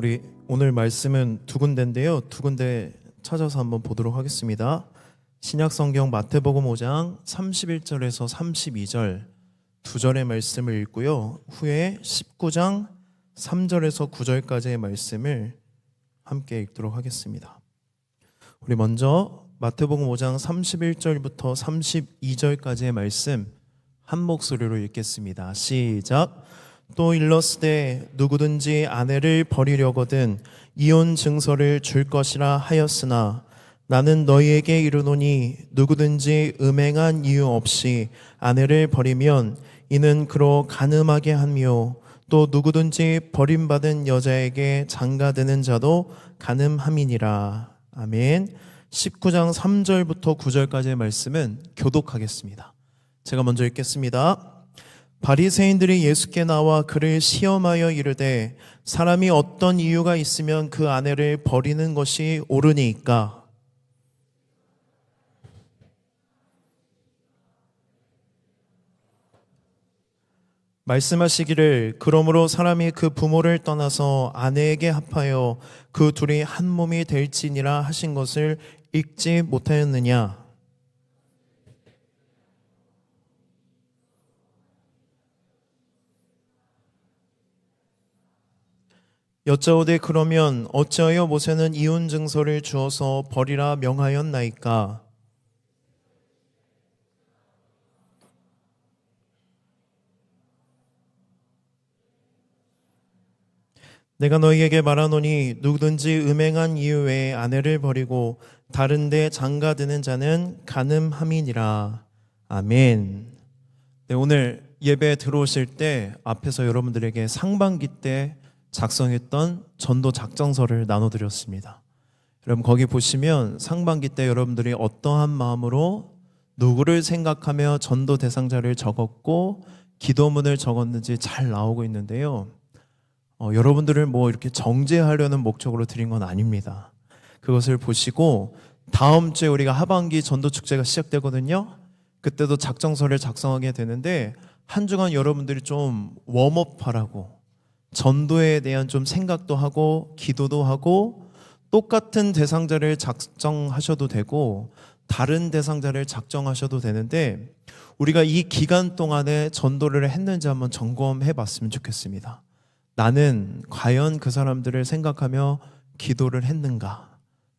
우리 오늘 말씀은 두 군데인데요. 두 군데 찾아서 한번 보도록 하겠습니다. 신약성경 마태복음 5장 31절에서 32절 두 절의 말씀을 읽고요. 후에 19장 3절에서 9절까지의 말씀을 함께 읽도록 하겠습니다. 우리 먼저 마태복음 5장 31절부터 32절까지의 말씀 한 목소리로 읽겠습니다. 시작. 또 일렀으되 누구든지 아내를 버리려거든 이혼 증서를 줄 것이라 하였으나 나는 너희에게 이르노니 누구든지 음행한 이유 없이 아내를 버리면 이는 그로 간음하게 함이요 또 누구든지 버림받은 여자에게 장가드는 자도 간음함이니라. 아멘. 19장 3절부터 9절까지의 말씀은 교독하겠습니다. 제가 먼저 읽겠습니다. 바리새인들이 예수께 나와 그를 시험하여 이르되 사람이 어떤 이유가 있으면 그 아내를 버리는 것이 옳으니까? 말씀하시기를 그러므로 사람이 그 부모를 떠나서 아내에게 합하여 그 둘이 한 몸이 될지니라 하신 것을 읽지 못하였느냐? 여짜오되 그러면 어찌하여 모세는 이혼 증서를 주어서 버리라 명하였나이까? 내가 너희에게 말하노니 누구든지 음행한 이유 외에 아내를 버리고 다른 데 장가드는 자는 간음함이니라. 아멘. 네, 오늘 예배에 들어오실 때 앞에서 여러분들에게 상반기 때 작성했던 전도 작정서를 나눠드렸습니다. 여러분 거기 보시면 상반기 때 여러분들이 어떠한 마음으로 누구를 생각하며 전도 대상자를 적었고 기도문을 적었는지 잘 나오고 있는데요. 여러분들을 이렇게 정죄하려는 목적으로 드린 건 아닙니다. 그것을 보시고 다음 주에 우리가 하반기 전도 축제가 시작되거든요. 그때도 작정서를 작성하게 되는데 한 주간 여러분들이 좀 웜업하라고 전도에 대한 좀 생각도 하고 기도도 하고 똑같은 대상자를 작정하셔도 되고 다른 대상자를 작정하셔도 되는데 우리가 이 기간 동안에 전도를 했는지 한번 점검해 봤으면 좋겠습니다. 나는 과연 그 사람들을 생각하며 기도를 했는가?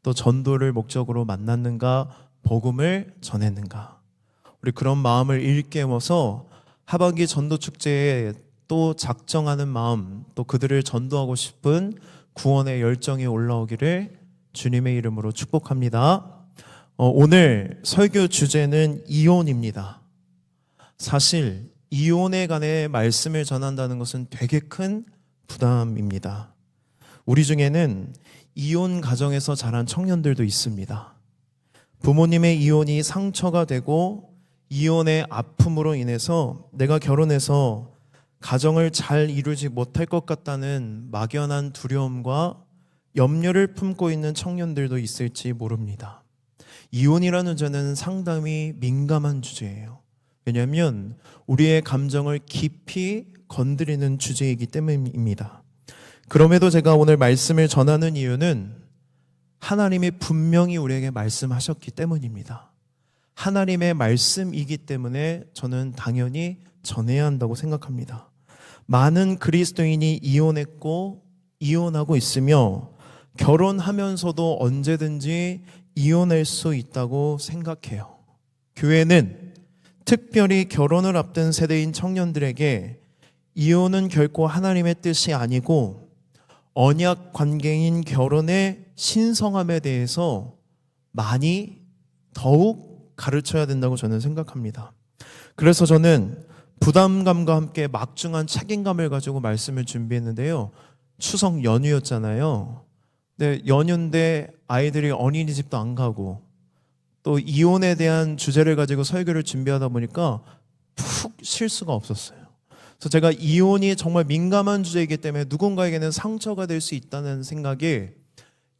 또 전도를 목적으로 만났는가? 복음을 전했는가? 우리 그런 마음을 일깨워서 하반기 전도 축제에 또 작정하는 마음, 또 그들을 전도하고 싶은 구원의 열정이 올라오기를 주님의 이름으로 축복합니다. 오늘 설교 주제는 이혼입니다. 사실 이혼에 관해 말씀을 전한다는 것은 되게 큰 부담입니다. 우리 중에는 이혼 가정에서 자란 청년들도 있습니다. 부모님의 이혼이 상처가 되고 이혼의 아픔으로 인해서 내가 결혼해서 가정을 잘 이루지 못할 것 같다는 막연한 두려움과 염려를 품고 있는 청년들도 있을지 모릅니다. 이혼이라는 주제는 상당히 민감한 주제예요. 왜냐하면 우리의 감정을 깊이 건드리는 주제이기 때문입니다. 그럼에도 제가 오늘 말씀을 전하는 이유는 하나님이 분명히 우리에게 말씀하셨기 때문입니다. 하나님의 말씀이기 때문에 저는 당연히 전해야 한다고 생각합니다. 많은 그리스도인이 이혼했고 이혼하고 있으며 결혼하면서도 언제든지 이혼할 수 있다고 생각해요. 교회는 특별히 결혼을 앞둔 세대인 청년들에게 이혼은 결코 하나님의 뜻이 아니고 언약 관계인 결혼의 신성함에 대해서 많이 더욱 가르쳐야 된다고 저는 생각합니다. 그래서 저는 부담감과 함께 막중한 책임감을 가지고 말씀을 준비했는데요. 추석 연휴였잖아요. 근데 연휴인데 아이들이 어린이집도 안 가고 또 이혼에 대한 주제를 가지고 설교를 준비하다 보니까 푹 쉴 수가 없었어요. 그래서 제가 이혼이 정말 민감한 주제이기 때문에 누군가에게는 상처가 될 수 있다는 생각에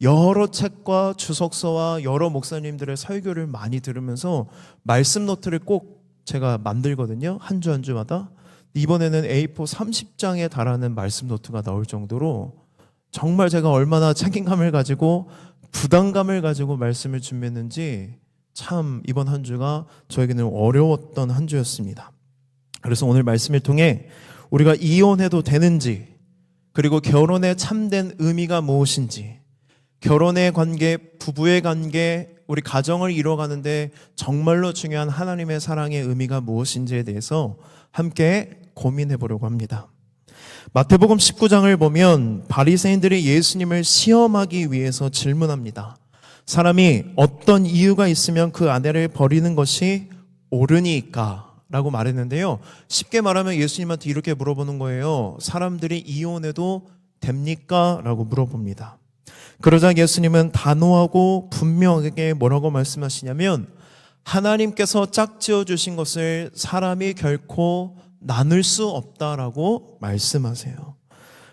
여러 책과 주석서와 여러 목사님들의 설교를 많이 들으면서 말씀 노트를 꼭 제가 만들거든요. 한 주 한 주마다. 이번에는 A4 30장에 달하는 말씀 노트가 나올 정도로 정말 제가 얼마나 책임감을 가지고 부담감을 가지고 말씀을 준비했는지 참 이번 한 주가 저에게는 어려웠던 한 주였습니다. 그래서 오늘 말씀을 통해 우리가 이혼해도 되는지, 그리고 결혼의 참된 의미가 무엇인지, 결혼의 관계, 부부의 관계, 우리 가정을 이루어가는데 정말로 중요한 하나님의 사랑의 의미가 무엇인지에 대해서 함께 고민해 보려고 합니다. 마태복음 19장을 보면 바리새인들이 예수님을 시험하기 위해서 질문합니다. 사람이 어떤 이유가 있으면 그 아내를 버리는 것이 옳으니까? 라고 말했는데요. 쉽게 말하면 예수님한테 이렇게 물어보는 거예요. 사람들이 이혼해도 됩니까? 라고 물어봅니다. 그러자 예수님은 단호하고 분명하게 뭐라고 말씀하시냐면, 하나님께서 짝지어 주신 것을 사람이 결코 나눌 수 없다라고 말씀하세요.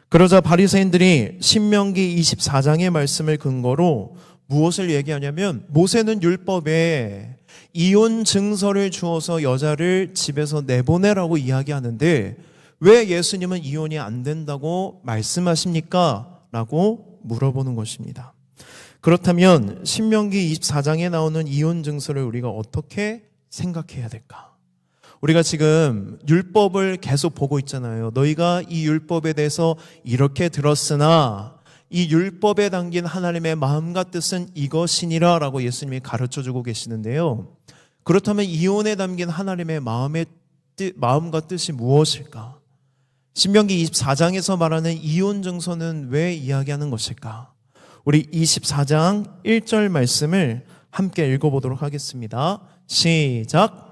그러자 바리새인들이 신명기 24장의 말씀을 근거로 무엇을 얘기하냐면, 모세는 율법에 이혼 증서를 주어서 여자를 집에서 내보내라고 이야기하는데 왜 예수님은 이혼이 안 된다고 말씀하십니까? 라고 물어보는 것입니다. 그렇다면 신명기 24장에 나오는 이혼 증서를 우리가 어떻게 생각해야 될까? 우리가 지금 율법을 계속 보고 있잖아요. 너희가 이 율법에 대해서 이렇게 들었으나 이 율법에 담긴 하나님의 마음과 뜻은 이것이니라 라고 예수님이 가르쳐주고 계시는데요. 그렇다면 이혼에 담긴 하나님의 마음과 뜻이 무엇일까? 신명기 24장에서 말하는 이혼 증서는 왜 이야기하는 것일까? 우리 24장 1절 말씀을 함께 읽어보도록 하겠습니다. 시작!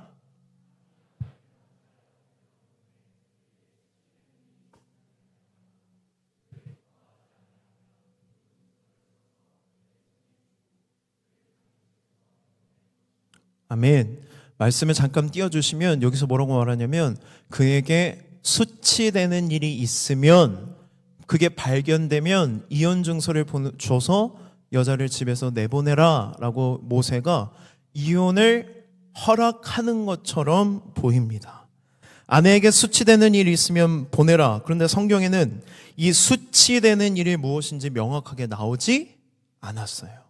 아멘. 말씀을 잠깐 띄워주시면 여기서 뭐라고 말하냐면, 그에게 수치되는 일이 있으면, 그게 발견되면 이혼 증서를 줘서 여자를 집에서 내보내라 라고 모세가 이혼을 허락하는 것처럼 보입니다. 아내에게 수치되는 일이 있으면 보내라. 그런데 성경에는 이 수치되는 일이 무엇인지 명확하게 나오지 않았어요.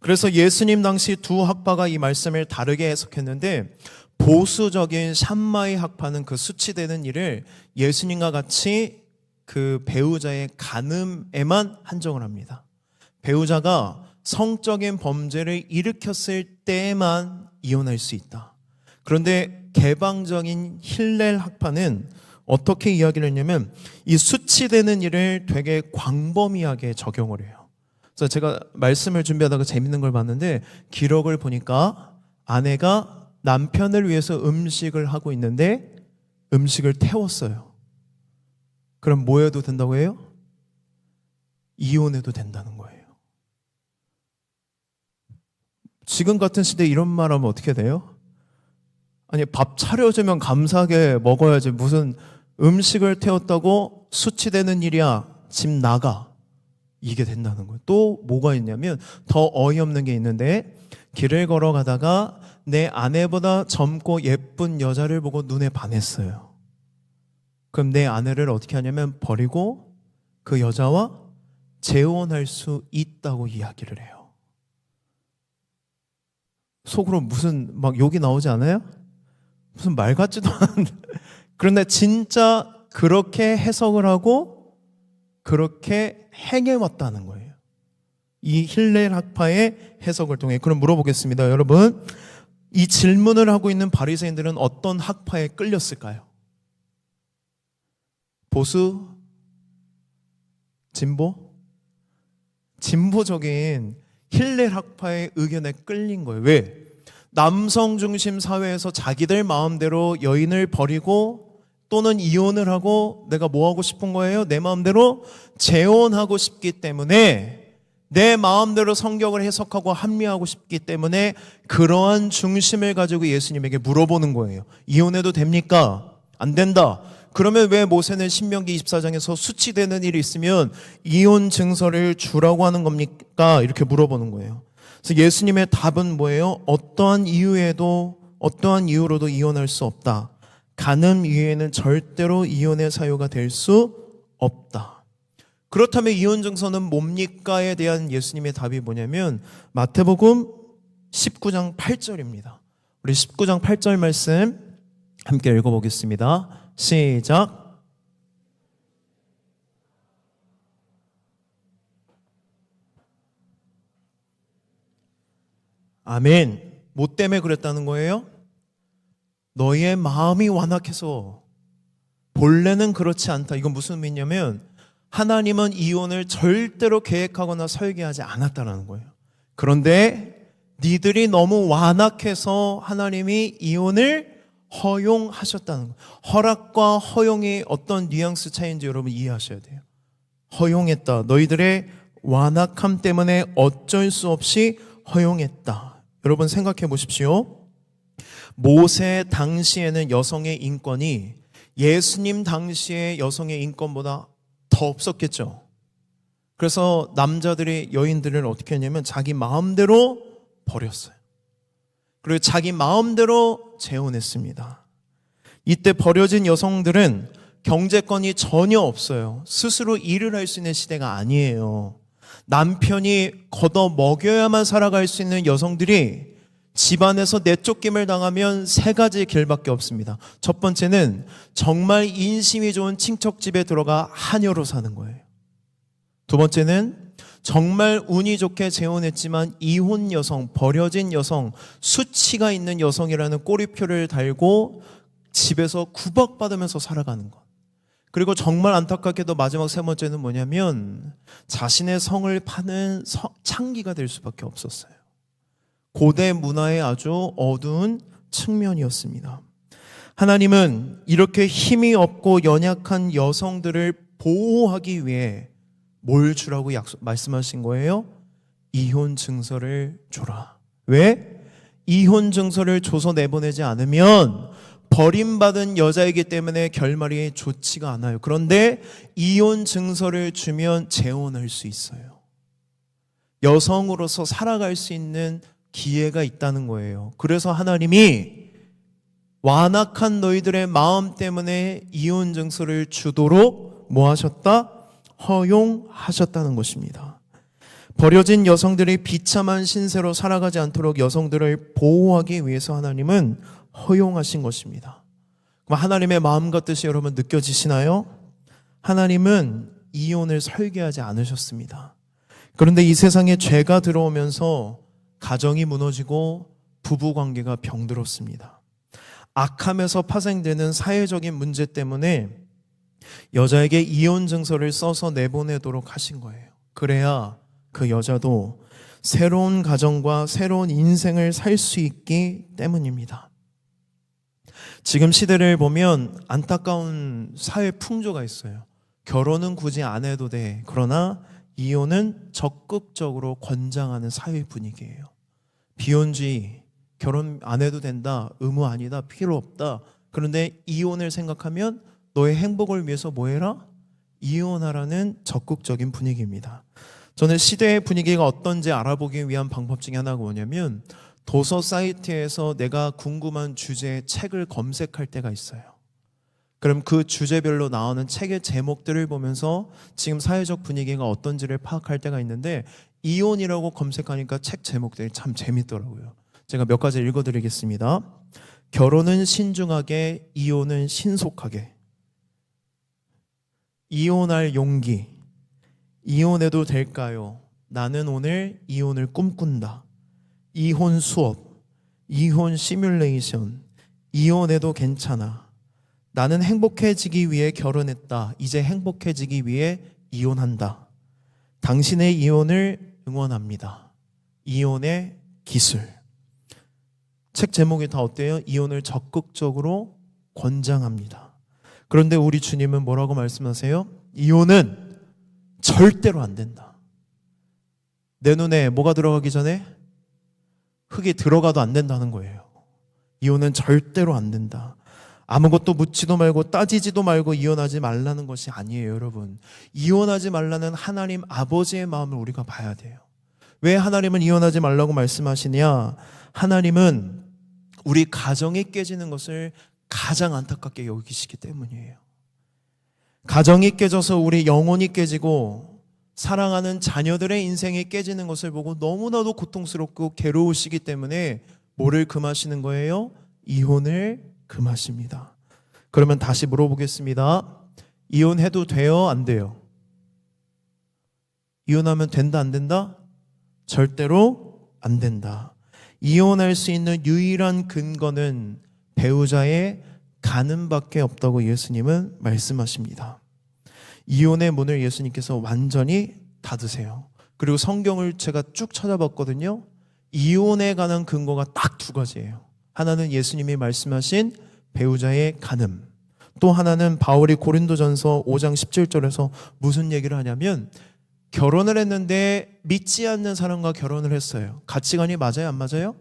그래서 예수님 당시 두 학파가 이 말씀을 다르게 해석했는데, 보수적인 샴마이 학파는 그 수치되는 일을 예수님과 같이 그 배우자의 간음에만 한정을 합니다. 배우자가 성적인 범죄를 일으켰을 때에만 이혼할 수 있다. 그런데 개방적인 힐렐 학파는 어떻게 이야기를 했냐면, 이 수치되는 일을 되게 광범위하게 적용을 해요. 그래서 제가 말씀을 준비하다가 재밌는 걸 봤는데, 기록을 보니까 아내가 남편을 위해서 음식을 하고 있는데 음식을 태웠어요. 그럼 뭐 해도 된다고 해요? 이혼해도 된다는 거예요. 지금 같은 시대에 이런 말 하면 어떻게 돼요? 아니, 밥 차려주면 감사하게 먹어야지, 무슨 음식을 태웠다고 수치되는 일이야, 집 나가, 이게 된다는 거예요. 또 뭐가 있냐면, 더 어이없는 게 있는데, 길을 걸어가다가 내 아내보다 젊고 예쁜 여자를 보고 눈에 반했어요. 그럼 내 아내를 어떻게 하냐면 버리고 그 여자와 재혼할 수 있다고 이야기를 해요. 속으로 무슨 막 욕이 나오지 않아요? 무슨 말 같지도 않은데. 그런데 진짜 그렇게 해석을 하고 그렇게 행해왔다는 거예요. 이 힐렐 학파의 해석을 통해. 그럼 물어보겠습니다. 여러분, 이 질문을 하고 있는 바리새인들은 어떤 학파에 끌렸을까요? 보수? 진보? 진보적인 힐렐 학파의 의견에 끌린 거예요. 왜? 남성 중심 사회에서 자기들 마음대로 여인을 버리고 또는 이혼을 하고 내가 뭐 하고 싶은 거예요? 내 마음대로 재혼하고 싶기 때문에, 내 마음대로 성경을 해석하고 합리화하고 싶기 때문에 그러한 중심을 가지고 예수님에게 물어보는 거예요. 이혼해도 됩니까? 안 된다. 그러면 왜 모세는 신명기 24장에서 수치되는 일이 있으면 이혼 증서를 주라고 하는 겁니까? 이렇게 물어보는 거예요. 그래서 예수님의 답은 뭐예요? 어떠한 이유로도 이혼할 수 없다. 간음 이외에는 절대로 이혼의 사유가 될 수 없다. 그렇다면 이혼 증서는 뭡니까에 대한 예수님의 답이 뭐냐면 마태복음 19장 8절입니다. 우리 19장 8절 말씀 함께 읽어보겠습니다. 시작. 아멘. 뭐 때문에 그랬다는 거예요? 너희의 마음이 완악해서. 본래는 그렇지 않다. 이건 무슨 의미냐면 하나님은 이혼을 절대로 계획하거나 설계하지 않았다는 거예요. 그런데 니들이 너무 완악해서 하나님이 이혼을 허용하셨다는 거예요. 허락과 허용이 어떤 뉘앙스 차이인지 여러분 이해하셔야 돼요. 허용했다. 너희들의 완악함 때문에 어쩔 수 없이 허용했다. 여러분 생각해 보십시오. 모세 당시에는 여성의 인권이 예수님 당시의 여성의 인권보다 더 없었겠죠. 그래서 남자들이 여인들을 어떻게 했냐면 자기 마음대로 버렸어요. 그리고 자기 마음대로 재혼했습니다. 이때 버려진 여성들은 경제권이 전혀 없어요. 스스로 일을 할 수 있는 시대가 아니에요. 남편이 걷어 먹여야만 살아갈 수 있는 여성들이 집안에서 내쫓김을 당하면 세 가지 길밖에 없습니다. 첫 번째는 정말 인심이 좋은 친척집에 들어가 하녀로 사는 거예요. 두 번째는 정말 운이 좋게 재혼했지만 이혼 여성, 버려진 여성, 수치가 있는 여성이라는 꼬리표를 달고 집에서 구박받으면서 살아가는 것. 그리고 정말 안타깝게도 마지막 세 번째는 뭐냐면 자신의 성을 파는 창기가 될 수밖에 없었어요. 고대 문화의 아주 어두운 측면이었습니다. 하나님은 이렇게 힘이 없고 연약한 여성들을 보호하기 위해 뭘 주라고 말씀하신 거예요? 이혼 증서를 줘라. 왜? 이혼 증서를 줘서 내보내지 않으면 버림받은 여자이기 때문에 결말이 좋지가 않아요. 그런데 이혼 증서를 주면 재혼할 수 있어요. 여성으로서 살아갈 수 있는 기회가 있다는 거예요. 그래서 하나님이 완악한 너희들의 마음 때문에 이혼 증서를 주도록 뭐 하셨다? 허용하셨다는 것입니다. 버려진 여성들이 비참한 신세로 살아가지 않도록 여성들을 보호하기 위해서 하나님은 허용하신 것입니다. 그럼 하나님의 마음과 뜻이 여러분 느껴지시나요? 하나님은 이혼을 설계하지 않으셨습니다. 그런데 이 세상에 죄가 들어오면서 가정이 무너지고 부부관계가 병들었습니다. 악함에서 파생되는 사회적인 문제 때문에 여자에게 이혼 증서를 써서 내보내도록 하신 거예요. 그래야 그 여자도 새로운 가정과 새로운 인생을 살 수 있기 때문입니다. 지금 시대를 보면 안타까운 사회 풍조가 있어요. 결혼은 굳이 안 해도 돼. 그러나 이혼은 적극적으로 권장하는 사회 분위기예요. 비혼주의, 결혼 안 해도 된다, 의무 아니다, 필요 없다. 그런데 이혼을 생각하면 너의 행복을 위해서 뭐 해라? 이혼하라는 적극적인 분위기입니다. 저는 시대의 분위기가 어떤지 알아보기 위한 방법 중에 하나가 뭐냐면 도서 사이트에서 내가 궁금한 주제의 책을 검색할 때가 있어요. 그럼 그 주제별로 나오는 책의 제목들을 보면서 지금 사회적 분위기가 어떤지를 파악할 때가 있는데 이혼이라고 검색하니까 책 제목들이 참 재밌더라고요. 제가 몇 가지 읽어드리겠습니다. 결혼은 신중하게, 이혼은 신속하게. 이혼할 용기. 이혼해도 될까요? 나는 오늘 이혼을 꿈꾼다. 이혼 수업, 이혼 시뮬레이션, 이혼해도 괜찮아. 나는 행복해지기 위해 결혼했다. 이제 행복해지기 위해 이혼한다. 당신의 이혼을 응원합니다. 이혼의 기술. 책 제목이 다 어때요? 이혼을 적극적으로 권장합니다. 그런데 우리 주님은 뭐라고 말씀하세요? 이혼은 절대로 안 된다. 내 눈에 뭐가 들어가기 전에 흙이 들어가도 안 된다는 거예요. 이혼은 절대로 안 된다. 아무것도 묻지도 말고 따지지도 말고 이혼하지 말라는 것이 아니에요, 여러분. 이혼하지 말라는 하나님 아버지의 마음을 우리가 봐야 돼요. 왜 하나님은 이혼하지 말라고 말씀하시냐? 하나님은 우리 가정이 깨지는 것을 가장 안타깝게 여기시기 때문이에요. 가정이 깨져서 우리 영혼이 깨지고 사랑하는 자녀들의 인생이 깨지는 것을 보고 너무나도 고통스럽고 괴로우시기 때문에 뭐를 금하시는 거예요? 이혼을 금하십니다. 그러면 다시 물어보겠습니다. 이혼해도 돼요? 안 돼요? 이혼하면 된다? 안 된다? 절대로 안 된다. 이혼할 수 있는 유일한 근거는 배우자의 간음밖에 없다고 예수님은 말씀하십니다. 이혼의 문을 예수님께서 완전히 닫으세요. 그리고 성경을 제가 쭉 찾아봤거든요. 이혼에 관한 근거가 딱 두 가지예요. 하나는 예수님이 말씀하신 배우자의 간음, 또 하나는 바울이 고린도전서 5장 17절에서 무슨 얘기를 하냐면 결혼을 했는데 믿지 않는 사람과 결혼을 했어요. 가치관이 맞아요? 안 맞아요?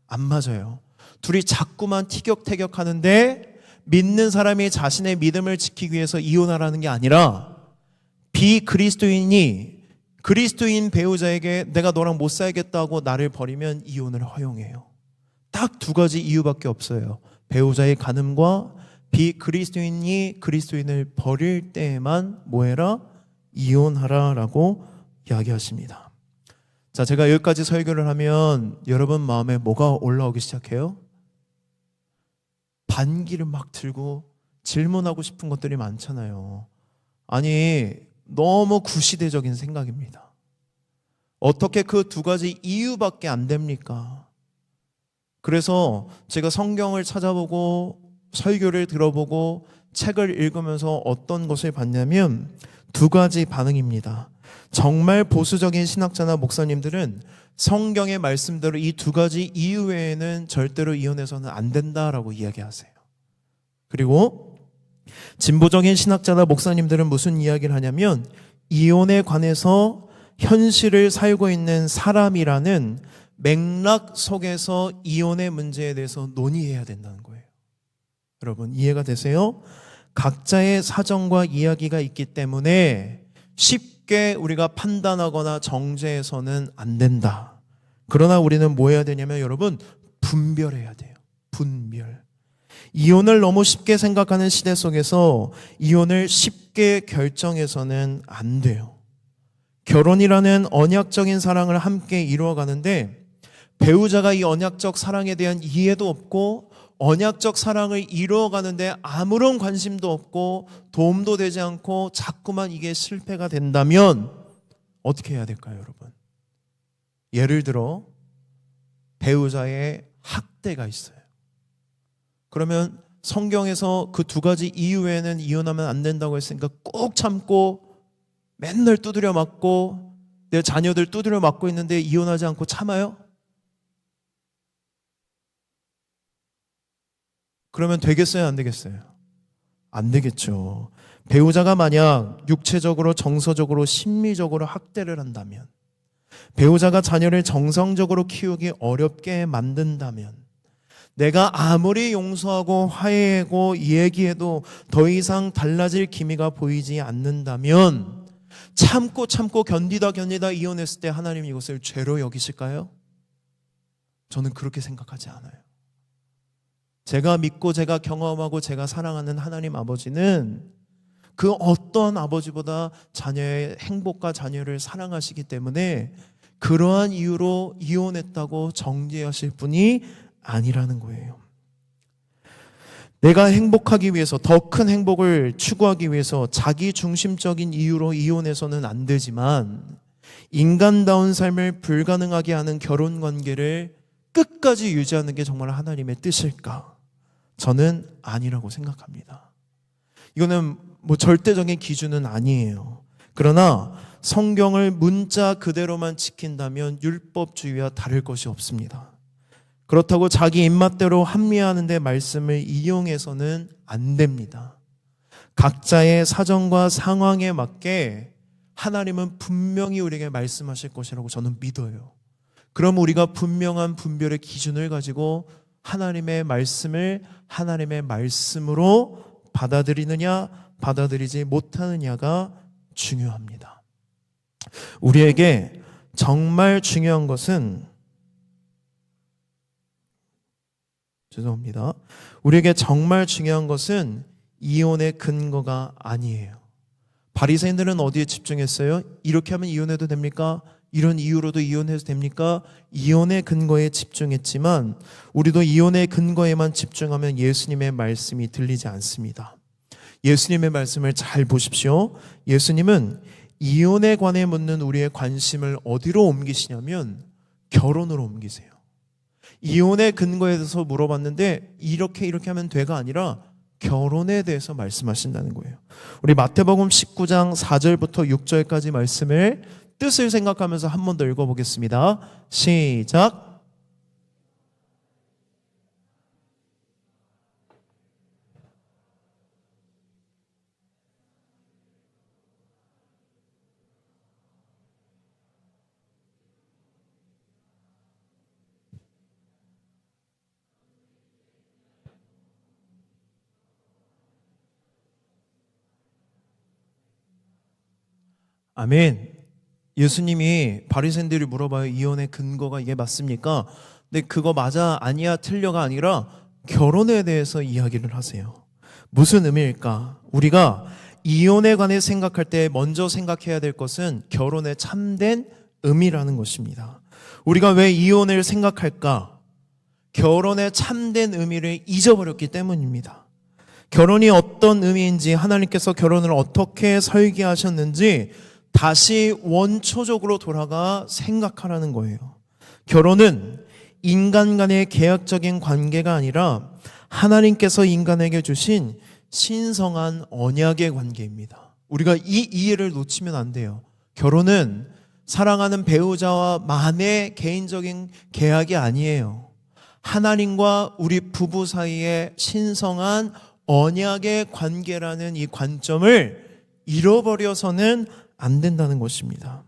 안 맞아요. 둘이 자꾸만 티격태격하는데 믿는 사람이 자신의 믿음을 지키기 위해서 이혼하라는 게 아니라 비그리스도인이 그리스도인 배우자에게 내가 너랑 못 살겠다고 나를 버리면 이혼을 허용해요. 딱 두 가지 이유밖에 없어요. 배우자의 간음과 비그리스도인이 그리스도인을 버릴 때에만 뭐해라? 이혼하라라고 이야기하십니다. 자, 제가 여기까지 설교를 하면 여러분 마음에 뭐가 올라오기 시작해요? 반기를 막 들고 질문하고 싶은 것들이 많잖아요. 아니, 너무 구시대적인 생각입니다. 어떻게 그 두 가지 이유밖에 안 됩니까? 그래서 제가 성경을 찾아보고 설교를 들어보고 책을 읽으면서 어떤 것을 봤냐면 두 가지 반응입니다. 정말 보수적인 신학자나 목사님들은 성경의 말씀대로 이 두 가지 이유 외에는 절대로 이혼해서는 안 된다라고 이야기하세요. 그리고 진보적인 신학자나 목사님들은 무슨 이야기를 하냐면 이혼에 관해서 현실을 살고 있는 사람이라는 맥락 속에서 이혼의 문제에 대해서 논의해야 된다는 거예요. 여러분 이해가 되세요? 각자의 사정과 이야기가 있기 때문에 쉽게 우리가 판단하거나 정죄해서는 안 된다. 그러나 우리는 뭐 해야 되냐면 여러분 분별해야 돼요. 분별. 이혼을 너무 쉽게 생각하는 시대 속에서 이혼을 쉽게 결정해서는 안 돼요. 결혼이라는 언약적인 사랑을 함께 이루어가는데 배우자가 이 언약적 사랑에 대한 이해도 없고 언약적 사랑을 이루어가는데 아무런 관심도 없고 도움도 되지 않고 자꾸만 이게 실패가 된다면 어떻게 해야 될까요, 여러분? 예를 들어 배우자의 학대가 있어요. 그러면 성경에서 그 두 가지 이유 외에는 이혼하면 안 된다고 했으니까 꼭 참고 맨날 두드려 맞고 내 자녀들 두드려 맞고 있는데 이혼하지 않고 참아요? 그러면 되겠어요? 안 되겠어요? 안 되겠죠. 배우자가 만약 육체적으로, 정서적으로, 심리적으로 학대를 한다면, 배우자가 자녀를 정성적으로 키우기 어렵게 만든다면, 내가 아무리 용서하고 화해하고 얘기해도 더 이상 달라질 기미가 보이지 않는다면 참고 견디다 이혼했을 때 하나님 이것을 죄로 여기실까요? 저는 그렇게 생각하지 않아요. 제가 믿고 제가 경험하고 제가 사랑하는 하나님 아버지는 그 어떤 아버지보다 자녀의 행복과 자녀를 사랑하시기 때문에 그러한 이유로 이혼했다고 정죄하실 분이 아니라는 거예요. 내가 행복하기 위해서 더 큰 행복을 추구하기 위해서 자기 중심적인 이유로 이혼해서는 안 되지만 인간다운 삶을 불가능하게 하는 결혼 관계를 끝까지 유지하는 게 정말 하나님의 뜻일까? 저는 아니라고 생각합니다. 이거는 뭐 절대적인 기준은 아니에요. 그러나 성경을 문자 그대로만 지킨다면 율법주의와 다를 것이 없습니다. 그렇다고 자기 입맛대로 합리화하는 데 말씀을 이용해서는 안 됩니다. 각자의 사정과 상황에 맞게 하나님은 분명히 우리에게 말씀하실 것이라고 저는 믿어요. 그럼 우리가 분명한 분별의 기준을 가지고 하나님의 말씀을 하나님의 말씀으로 받아들이느냐 받아들이지 못하느냐가 중요합니다. 우리에게 정말 중요한 것은 우리에게 정말 중요한 것은 이혼의 근거가 아니에요. 바리새인들은 어디에 집중했어요? 이렇게 하면 이혼해도 됩니까? 이런 이유로도 이혼해도 됩니까? 이혼의 근거에 집중했지만 우리도 이혼의 근거에만 집중하면 예수님의 말씀이 들리지 않습니다. 예수님의 말씀을 잘 보십시오. 예수님은 이혼에 관해 묻는 우리의 관심을 어디로 옮기시냐면 결혼으로 옮기세요. 이혼의 근거에 대해서 물어봤는데 이렇게 하면 돼가 아니라 결혼에 대해서 말씀하신다는 거예요. 우리 마태복음 19장 4절부터 6절까지 말씀을 뜻을 생각하면서 한 번 더 읽어보겠습니다. 시작. 아멘. 예수님이 바리새인들이 물어봐요. 이혼의 근거가 이게 맞습니까? 근데 그거 맞아 아니야 틀려가 아니라 결혼에 대해서 이야기를 하세요. 무슨 의미일까? 우리가 이혼에 관해 생각할 때 먼저 생각해야 될 것은 결혼의 참된 의미라는 것입니다. 우리가 왜 이혼을 생각할까? 결혼의 참된 의미를 잊어버렸기 때문입니다. 결혼이 어떤 의미인지, 하나님께서 결혼을 어떻게 설계하셨는지 다시 원초적으로 돌아가 생각하라는 거예요. 결혼은 인간 간의 계약적인 관계가 아니라 하나님께서 인간에게 주신 신성한 언약의 관계입니다. 우리가 이 이해를 놓치면 안 돼요. 결혼은 사랑하는 배우자와 만의 개인적인 계약이 아니에요. 하나님과 우리 부부 사이의 신성한 언약의 관계라는 이 관점을 잃어버려서는 안 된다는 것입니다.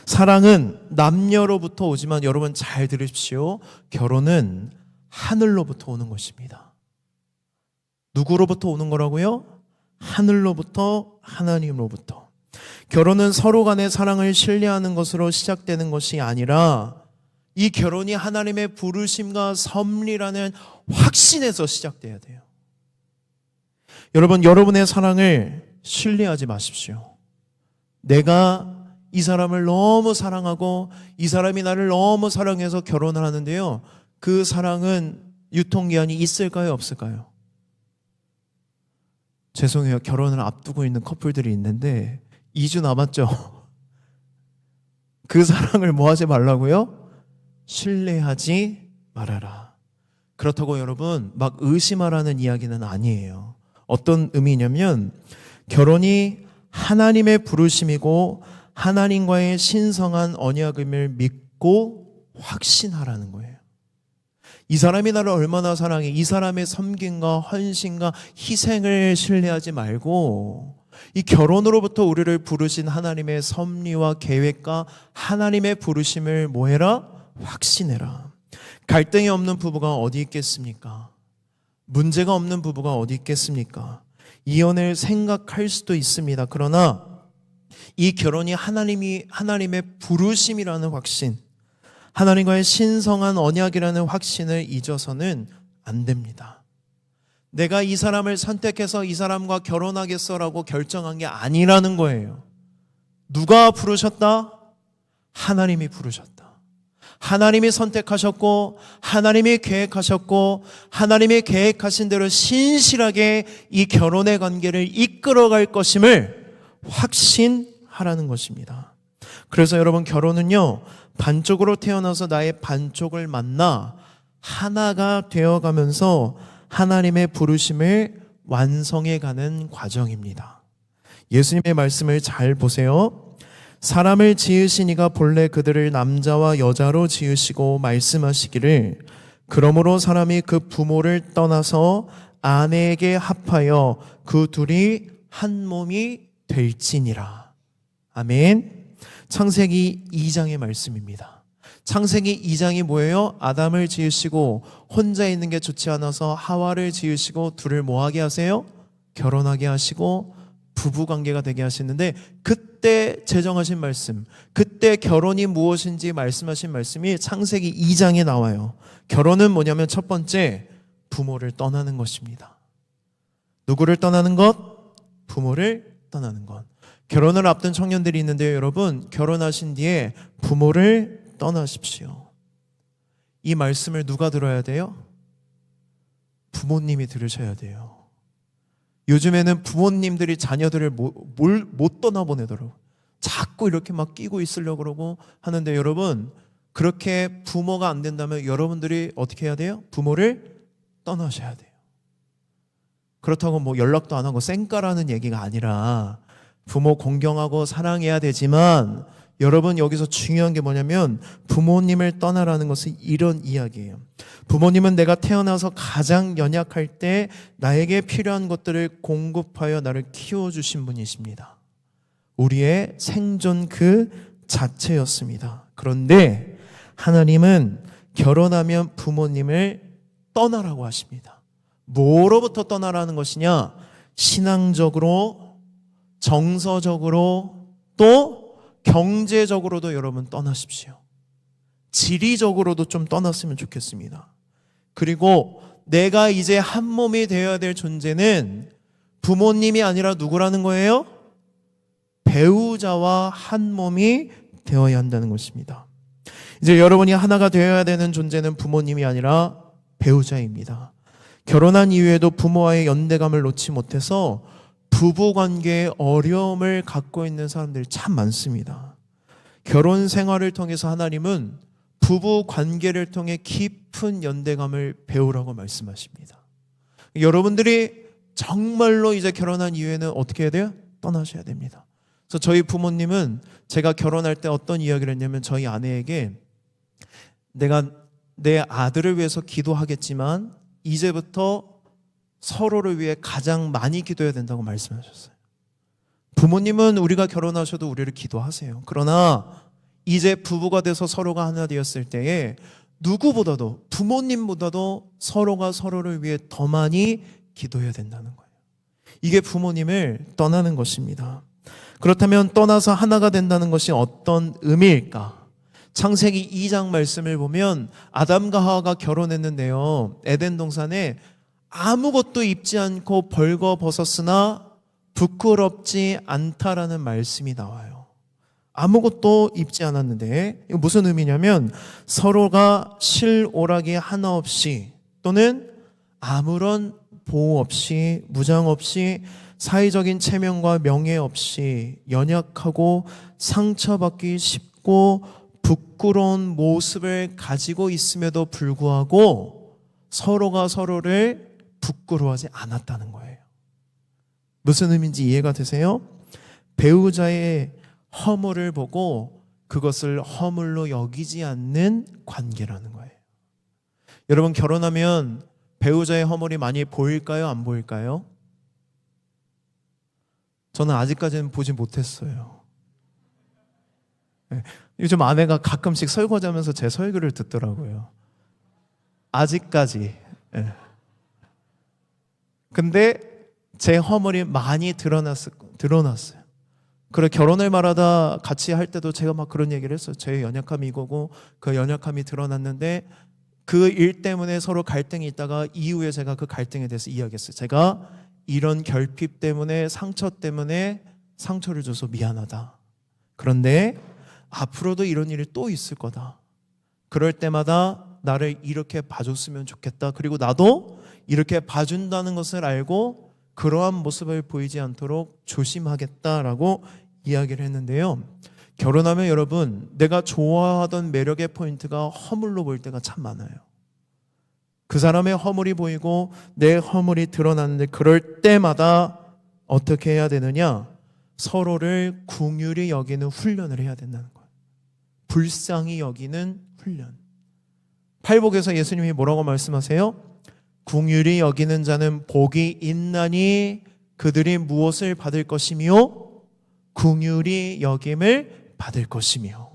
사랑은 남녀로부터 오지만 여러분 잘 들으십시오. 결혼은 하늘로부터 오는 것입니다. 누구로부터 오는 거라고요? 하늘로부터, 하나님으로부터. 결혼은 서로 간의 사랑을 신뢰하는 것으로 시작되는 것이 아니라 이 결혼이 하나님의 부르심과 섭리라는 확신에서 시작돼야 돼요. 여러분, 여러분의 사랑을 신뢰하지 마십시오. 내가 이 사람을 너무 사랑하고 이 사람이 나를 너무 사랑해서 결혼을 하는데요. 그 사랑은 유통기한이 있을까요? 없을까요? 죄송해요. 결혼을 앞두고 있는 커플들이 있는데 2주 남았죠? 그 사랑을 뭐 하지 말라고요? 신뢰하지 말아라. 그렇다고 여러분 막 의심하라는 이야기는 아니에요. 어떤 의미냐면 결혼이 하나님의 부르심이고 하나님과의 신성한 언약임을 믿고 확신하라는 거예요. 이 사람이 나를 얼마나 사랑해, 이 사람의 섬김과 헌신과 희생을 신뢰하지 말고 이 결혼으로부터 우리를 부르신 하나님의 섭리와 계획과 하나님의 부르심을 뭐해라? 확신해라. 갈등이 없는 부부가 어디 있겠습니까? 문제가 없는 부부가 어디 있겠습니까? 이혼을 생각할 수도 있습니다. 그러나 이 결혼이 하나님의 부르심이라는 확신, 하나님과의 신성한 언약이라는 확신을 잊어서는 안 됩니다. 내가 이 사람을 선택해서 이 사람과 결혼하겠어라고 결정한 게 아니라는 거예요. 누가 부르셨다? 하나님이 부르셨다. 하나님이 선택하셨고 하나님이 계획하셨고 하나님이 계획하신 대로 신실하게 이 결혼의 관계를 이끌어갈 것임을 확신하라는 것입니다. 그래서 여러분, 결혼은요, 반쪽으로 태어나서 나의 반쪽을 만나 하나가 되어가면서 하나님의 부르심을 완성해가는 과정입니다. 예수님의 말씀을 잘 보세요. 사람을 지으신 이가 본래 그들을 남자와 여자로 지으시고 말씀하시기를 그러므로 사람이 그 부모를 떠나서 아내에게 합하여 그 둘이 한 몸이 될지니라. 아멘. 창세기 2장의 말씀입니다. 창세기 2장이 뭐예요? 아담을 지으시고 혼자 있는 게 좋지 않아서 하와를 지으시고 둘을 뭐하게 하세요? 결혼하게 하시고 부부관계가 되게 하시는데, 그때 제정하신 말씀, 그때 결혼이 무엇인지 말씀하신 말씀이 창세기 2장에 나와요. 결혼은 뭐냐면 첫 번째, 부모를 떠나는 것입니다. 누구를 떠나는 것? 부모를 떠나는 것. 결혼을 앞둔 청년들이 있는데요, 여러분, 결혼하신 뒤에 부모를 떠나십시오. 이 말씀을 누가 들어야 돼요? 부모님이 들으셔야 돼요. 요즘에는 부모님들이 자녀들을 못 떠나보내더라고요. 자꾸 이렇게 막 끼고 있으려고 그러고 하는데, 여러분, 그렇게 부모가 안 된다면 여러분들이 어떻게 해야 돼요? 부모를 떠나셔야 돼요. 그렇다고 뭐 연락도 안 하고 쌩까라는 얘기가 아니라 부모 공경하고 사랑해야 되지만, 여러분, 여기서 중요한 게 뭐냐면 부모님을 떠나라는 것은 이런 이야기예요. 부모님은 내가 태어나서 가장 연약할 때 나에게 필요한 것들을 공급하여 나를 키워주신 분이십니다. 우리의 생존 그 자체였습니다. 그런데 하나님은 결혼하면 부모님을 떠나라고 하십니다. 뭐로부터 떠나라는 것이냐? 신앙적으로, 정서적으로, 또 경제적으로도 여러분 떠나십시오. 지리적으로도 좀 떠났으면 좋겠습니다. 그리고 내가 이제 한 몸이 되어야 될 존재는 부모님이 아니라 누구라는 거예요? 배우자와 한 몸이 되어야 한다는 것입니다. 이제 여러분이 하나가 되어야 되는 존재는 부모님이 아니라 배우자입니다. 결혼한 이후에도 부모와의 연대감을 놓지 못해서 부부관계에 어려움을 갖고 있는 사람들이 참 많습니다. 결혼 생활을 통해서 하나님은 부부관계를 통해 깊은 연대감을 배우라고 말씀하십니다. 여러분들이 정말로 이제 결혼한 이후에는 어떻게 해야 돼요? 떠나셔야 됩니다. 그래서 저희 부모님은 제가 결혼할 때 어떤 이야기를 했냐면, 저희 아내에게 내가 내 아들을 위해서 기도하겠지만 이제부터 서로를 위해 가장 많이 기도해야 된다고 말씀하셨어요. 부모님은 우리가 결혼하셔도 우리를 기도하세요. 그러나 이제 부부가 돼서 서로가 하나 되었을 때에 누구보다도, 부모님보다도 서로가 서로를 위해 더 많이 기도해야 된다는 거예요. 이게 부모님을 떠나는 것입니다. 그렇다면 떠나서 하나가 된다는 것이 어떤 의미일까? 창세기 2장 말씀을 보면 아담과 하와가 결혼했는데요, 에덴 동산에 아무것도 입지 않고 벌거벗었으나 부끄럽지 않다라는 말씀이 나와요. 아무것도 입지 않았는데, 이거 무슨 의미냐면 서로가 실오락이 하나 없이, 또는 아무런 보호 없이, 무장 없이, 사회적인 체면과 명예 없이 연약하고 상처받기 쉽고 부끄러운 모습을 가지고 있음에도 불구하고 서로가 서로를 부끄러워하지 않았다는 거예요. 무슨 의미인지 이해가 되세요? 배우자의 허물을 보고 그것을 허물로 여기지 않는 관계라는 거예요. 여러분, 결혼하면 배우자의 허물이 많이 보일까요? 안 보일까요? 저는 아직까지는 보지 못했어요. 요즘 아내가 가끔씩 설거지하면서 제 설교를 듣더라고요. 아직까지. 근데 제 허물이 많이 드러났어요. 그래, 결혼을 말하다 같이 할 때도 제가 막 그런 얘기를 했어요. 제 연약함이 이거고, 그 연약함이 드러났는데 그 일 때문에 서로 갈등이 있다가 이후에 제가 그 갈등에 대해서 이야기했어요. 제가 이런 결핍 때문에, 상처 때문에 상처를 줘서 미안하다. 그런데 앞으로도 이런 일이 또 있을 거다. 그럴 때마다 나를 이렇게 봐줬으면 좋겠다. 그리고 나도 이렇게 봐준다는 것을 알고 그러한 모습을 보이지 않도록 조심하겠다라고 이야기를 했는데요. 결혼하면 여러분, 내가 좋아하던 매력의 포인트가 허물로 보일 때가 참 많아요. 그 사람의 허물이 보이고 내 허물이 드러나는데, 그럴 때마다 어떻게 해야 되느냐? 서로를 긍휼히 여기는 훈련을 해야 된다는 거예요. 불쌍히 여기는 훈련. 팔복에서 예수님이 뭐라고 말씀하세요? 긍휼히 여기는 자는 복이 있나니 그들이 무엇을 받을 것이며 긍휼히 여김을 받을 것이며.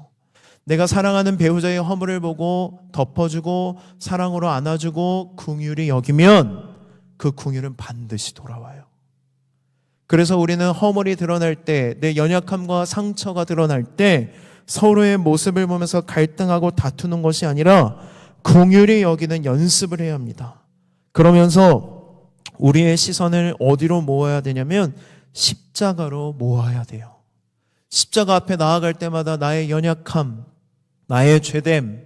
내가 사랑하는 배우자의 허물을 보고 덮어주고 사랑으로 안아주고 긍휼히 여기면 그 긍휼은 반드시 돌아와요. 그래서 우리는 허물이 드러날 때, 내 연약함과 상처가 드러날 때 서로의 모습을 보면서 갈등하고 다투는 것이 아니라 긍휼히 여기는 연습을 해야 합니다. 그러면서 우리의 시선을 어디로 모아야 되냐면 십자가로 모아야 돼요. 십자가 앞에 나아갈 때마다 나의 연약함, 나의 죄됨,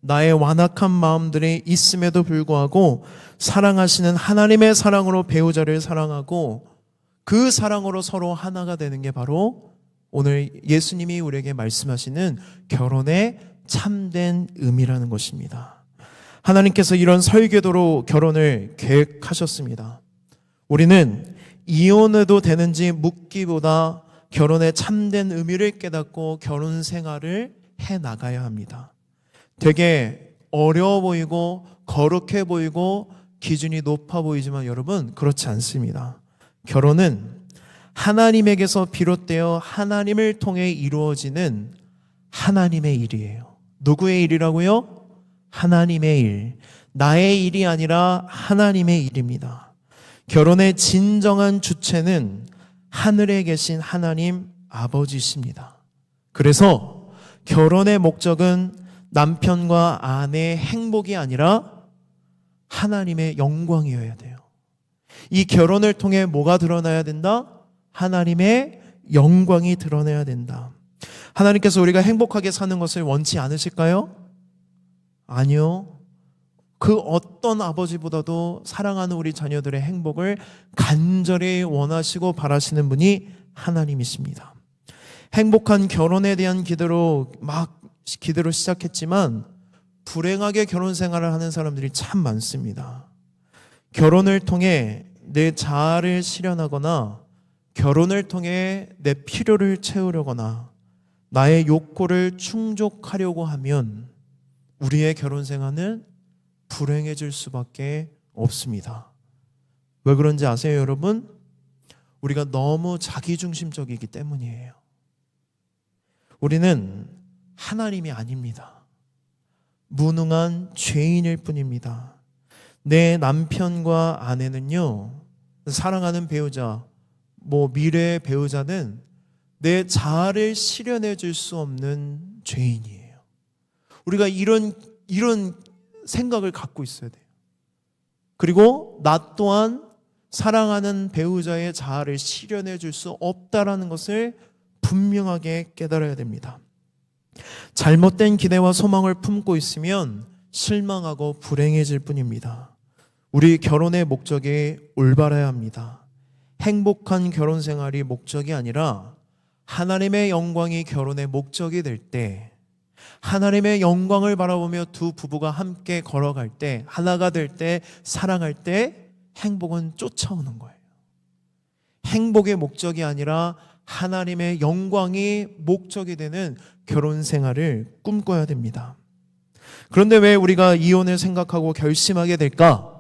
나의 완악한 마음들이 있음에도 불구하고 사랑하시는 하나님의 사랑으로 배우자를 사랑하고 그 사랑으로 서로 하나가 되는 게 바로 오늘 예수님이 우리에게 말씀하시는 결혼의 참된 의미라는 것입니다. 하나님께서 이런 설계도로 결혼을 계획하셨습니다. 우리는 이혼해도 되는지 묻기보다 결혼의 참된 의미를 깨닫고 결혼 생활을 해나가야 합니다. 되게 어려워 보이고 거룩해 보이고 기준이 높아 보이지만 여러분, 그렇지 않습니다. 결혼은 하나님에게서 비롯되어 하나님을 통해 이루어지는 하나님의 일이에요. 누구의 일이라고요? 하나님의 일. 나의 일이 아니라 하나님의 일입니다. 결혼의 진정한 주체는 하늘에 계신 하나님 아버지십니다. 그래서 결혼의 목적은 남편과 아내의 행복이 아니라 하나님의 영광이어야 돼요. 이 결혼을 통해 뭐가 드러나야 된다? 하나님의 영광이 드러나야 된다. 하나님께서 우리가 행복하게 사는 것을 원치 않으실까요? 아니요. 그 어떤 아버지보다도 사랑하는 우리 자녀들의 행복을 간절히 원하시고 바라시는 분이 하나님이십니다. 행복한 결혼에 대한 기대로 시작했지만 불행하게 결혼 생활을 하는 사람들이 참 많습니다. 결혼을 통해 내 자아를 실현하거나 결혼을 통해 내 필요를 채우려거나 나의 욕구를 충족하려고 하면 우리의 결혼 생활은 불행해질 수밖에 없습니다. 왜 그런지 아세요, 여러분? 우리가 너무 자기중심적이기 때문이에요. 우리는 하나님이 아닙니다. 무능한 죄인일 뿐입니다. 내 남편과 아내는요, 사랑하는 배우자, 미래의 배우자는 내 자아를 실현해 줄 수 없는 죄인이에요. 우리가 이런 생각을 갖고 있어야 돼요. 그리고 나 또한 사랑하는 배우자의 자아를 실현해 줄 수 없다라는 것을 분명하게 깨달아야 됩니다. 잘못된 기대와 소망을 품고 있으면 실망하고 불행해질 뿐입니다. 우리 결혼의 목적이 올바라야 합니다. 행복한 결혼 생활이 목적이 아니라 하나님의 영광이 결혼의 목적이 될 때, 하나님의 영광을 바라보며 두 부부가 함께 걸어갈 때, 하나가 될 때, 사랑할 때 행복은 쫓아오는 거예요. 행복의 목적이 아니라 하나님의 영광이 목적이 되는 결혼 생활을 꿈꿔야 됩니다. 그런데 왜 우리가 이혼을 생각하고 결심하게 될까?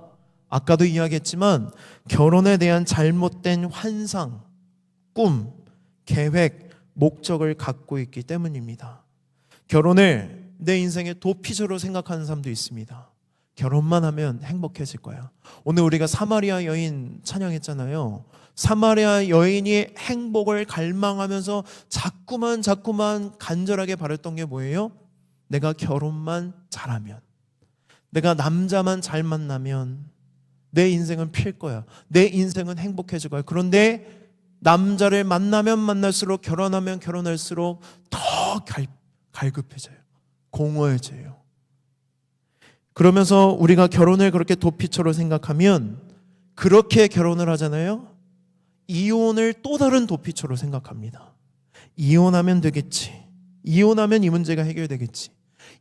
아까도 이야기했지만 결혼에 대한 잘못된 환상, 꿈, 계획, 목적을 갖고 있기 때문입니다. 결혼을 내 인생의 도피처로 생각하는 사람도 있습니다. 결혼만 하면 행복해질 거야. 오늘 우리가 사마리아 여인 찬양했잖아요. 사마리아 여인이 행복을 갈망하면서 자꾸만 간절하게 바랬던 게 뭐예요? 내가 결혼만 잘하면, 내가 남자만 잘 만나면 내 인생은 필 거야. 내 인생은 행복해질 거야. 그런데 남자를 만나면 만날수록, 결혼하면 결혼할수록 더 갈급해져요. 공허해져요. 그러면서 우리가 결혼을 그렇게 도피처로 생각하면, 그렇게 결혼을 하잖아요. 이혼을 또 다른 도피처로 생각합니다. 이혼하면 되겠지. 이혼하면 이 문제가 해결되겠지.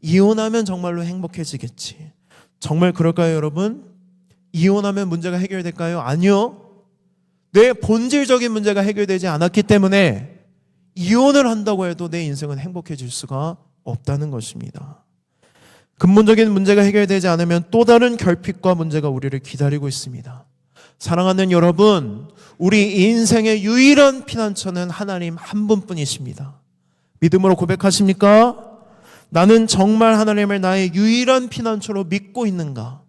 이혼하면 정말로 행복해지겠지. 정말 그럴까요, 여러분? 이혼하면 문제가 해결될까요? 아니요. 내 본질적인 문제가 해결되지 않았기 때문에 이혼을 한다고 해도 내 인생은 행복해질 수가 없다는 것입니다. 근본적인 문제가 해결되지 않으면 또 다른 결핍과 문제가 우리를 기다리고 있습니다. 사랑하는 여러분, 우리 인생의 유일한 피난처는 하나님 한 분뿐이십니다. 믿음으로 고백하십니까? 나는 정말 하나님을 나의 유일한 피난처로 믿고 있는가?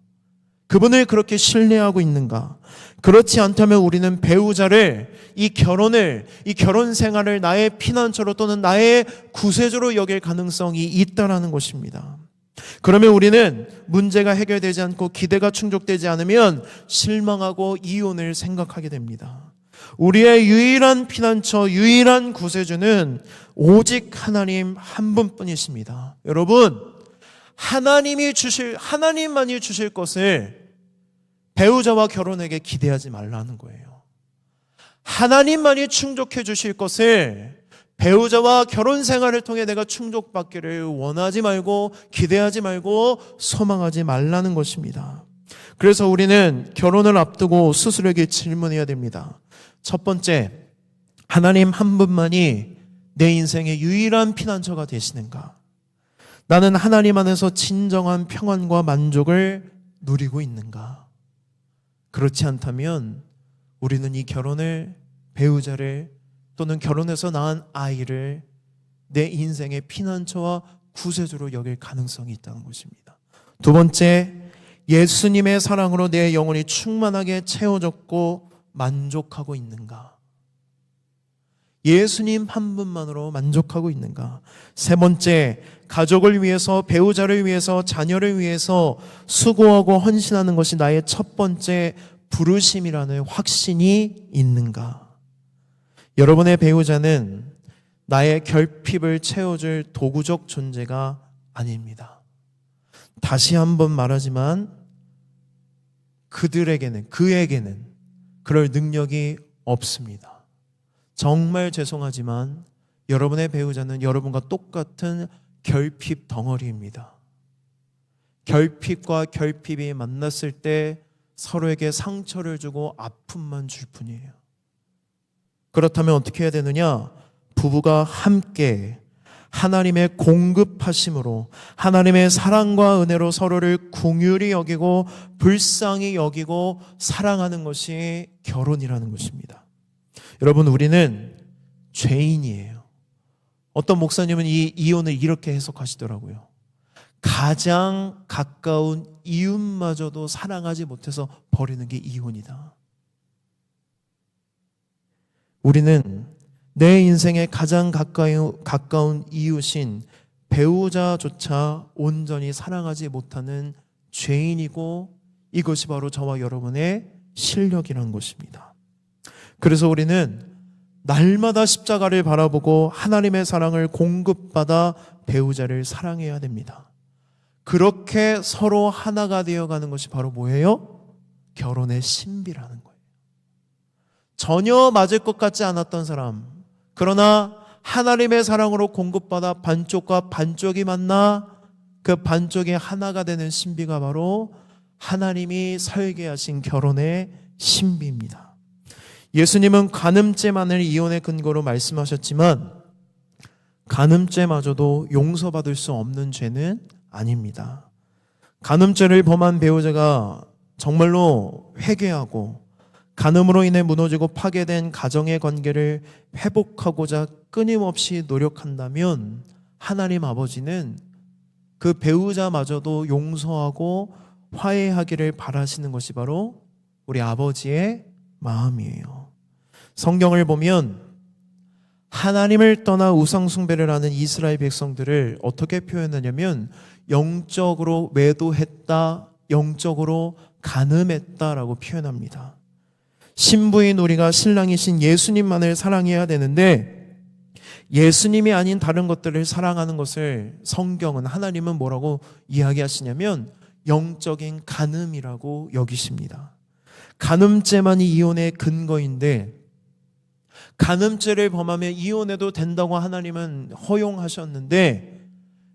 그분을 그렇게 신뢰하고 있는가? 그렇지 않다면 우리는 배우자를, 이 결혼 생활을 나의 피난처로 또는 나의 구세주로 여길 가능성이 있다라는 것입니다. 그러면 우리는 문제가 해결되지 않고 기대가 충족되지 않으면 실망하고 이혼을 생각하게 됩니다. 우리의 유일한 피난처, 유일한 구세주는 오직 하나님 한 분뿐이십니다. 여러분, 하나님만이 주실 것을 배우자와 결혼에게 기대하지 말라는 거예요. 하나님만이 충족해 주실 것을 배우자와 결혼 생활을 통해 내가 충족받기를 원하지 말고 기대하지 말고 소망하지 말라는 것입니다. 그래서 우리는 결혼을 앞두고 스스로에게 질문해야 됩니다. 첫 번째, 하나님 한 분만이 내 인생의 유일한 피난처가 되시는가? 나는 하나님 안에서 진정한 평안과 만족을 누리고 있는가? 그렇지 않다면 우리는 이 결혼을, 배우자를, 또는 결혼해서 낳은 아이를 내 인생의 피난처와 구세주로 여길 가능성이 있다는 것입니다. 두 번째, 예수님의 사랑으로 내 영혼이 충만하게 채워졌고 만족하고 있는가? 예수님 한 분만으로 만족하고 있는가? 세 번째, 가족을 위해서, 배우자를 위해서, 자녀를 위해서 수고하고 헌신하는 것이 나의 첫 번째 부르심이라는 확신이 있는가? 여러분의 배우자는 나의 결핍을 채워줄 도구적 존재가 아닙니다. 다시 한번 말하지만 그에게는 그럴 능력이 없습니다. 정말 죄송하지만 여러분의 배우자는 여러분과 똑같은 결핍 덩어리입니다. 결핍과 결핍이 만났을 때 서로에게 상처를 주고 아픔만 줄 뿐이에요. 그렇다면 어떻게 해야 되느냐? 부부가 함께 하나님의 공급하심으로, 하나님의 사랑과 은혜로 서로를 긍휼히 여기고 불쌍히 여기고 사랑하는 것이 결혼이라는 것입니다. 여러분, 우리는 죄인이에요. 어떤 목사님은 이 이혼을 이렇게 해석하시더라고요. 가장 가까운 이웃마저도 사랑하지 못해서 버리는 게 이혼이다. 우리는 내 인생에 가장 가까운 이웃인 배우자조차 온전히 사랑하지 못하는 죄인이고, 이것이 바로 저와 여러분의 실력이라는 것입니다. 그래서 우리는 날마다 십자가를 바라보고 하나님의 사랑을 공급받아 배우자를 사랑해야 됩니다. 그렇게 서로 하나가 되어가는 것이 바로 뭐예요? 결혼의 신비라는 거예요. 전혀 맞을 것 같지 않았던 사람, 그러나 하나님의 사랑으로 공급받아 반쪽과 반쪽이 만나 그 반쪽이 하나가 되는 신비가 바로 하나님이 설계하신 결혼의 신비입니다. 예수님은 간음죄만을 이혼의 근거로 말씀하셨지만 간음죄마저도 용서받을 수 없는 죄는 아닙니다. 간음죄를 범한 배우자가 정말로 회개하고 간음으로 인해 무너지고 파괴된 가정의 관계를 회복하고자 끊임없이 노력한다면 하나님 아버지는 그 배우자마저도 용서하고 화해하기를 바라시는 것이 바로 우리 아버지의 마음이에요. 성경을 보면 하나님을 떠나 우상 숭배를 하는 이스라엘 백성들을 어떻게 표현하냐면 영적으로 외도했다, 영적으로 간음했다라고 표현합니다. 신부인 우리가 신랑이신 예수님만을 사랑해야 되는데 예수님이 아닌 다른 것들을 사랑하는 것을 성경은, 하나님은 뭐라고 이야기하시냐면 영적인 간음이라고 여기십니다. 간음죄만이 이혼의 근거인데 간음죄를 범하면 이혼해도 된다고 하나님은 허용하셨는데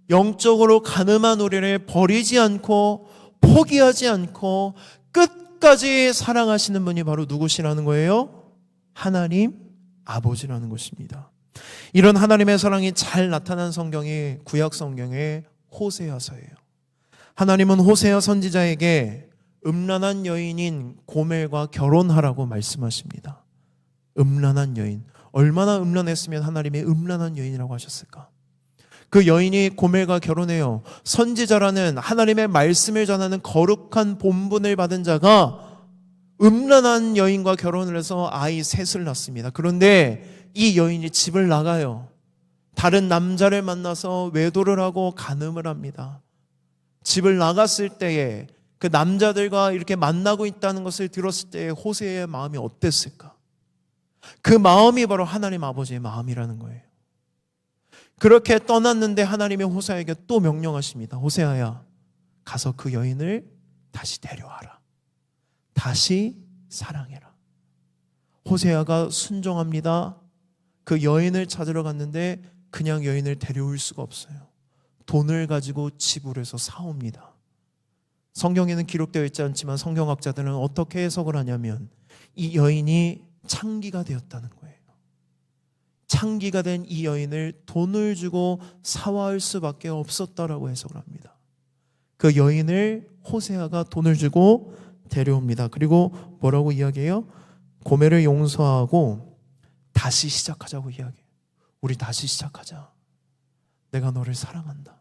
영적으로 간음한 우리를 버리지 않고 포기하지 않고 끝까지 사랑하시는 분이 바로 누구시라는 거예요? 하나님 아버지라는 것입니다. 이런 하나님의 사랑이 잘 나타난 성경이 구약 성경의 호세아서예요. 하나님은 호세아 선지자에게 음란한 여인인 고멜과 결혼하라고 말씀하십니다. 음란한 여인, 얼마나 음란했으면 하나님이 음란한 여인이라고 하셨을까? 그 여인이 고멜과 결혼해요. 선지자라는 하나님의 말씀을 전하는 거룩한 본분을 받은 자가 음란한 여인과 결혼을 해서 아이 셋을 낳습니다. 그런데 이 여인이 집을 나가요. 다른 남자를 만나서 외도를 하고 간음을 합니다. 집을 나갔을 때에 그 남자들과 이렇게 만나고 있다는 것을 들었을 때에 호세의 마음이 어땠을까? 그 마음이 바로 하나님 아버지의 마음이라는 거예요. 그렇게 떠났는데 하나님이 호세아에게 또 명령하십니다. 호세아야, 가서 그 여인을 다시 데려와라. 다시 사랑해라. 호세아가 순종합니다. 그 여인을 찾으러 갔는데 그냥 여인을 데려올 수가 없어요. 돈을 가지고 지불해서 사옵니다. 성경에는 기록되어 있지 않지만 성경학자들은 어떻게 해석을 하냐면 이 여인이 창기가 되었다는 거예요. 창기가 된 이 여인을 돈을 주고 사와할 수밖에 없었다라고 해석을 합니다. 그 여인을 호세아가 돈을 주고 데려옵니다. 그리고 뭐라고 이야기해요? 고멜을 용서하고 다시 시작하자고 이야기해요. 우리 다시 시작하자. 내가 너를 사랑한다.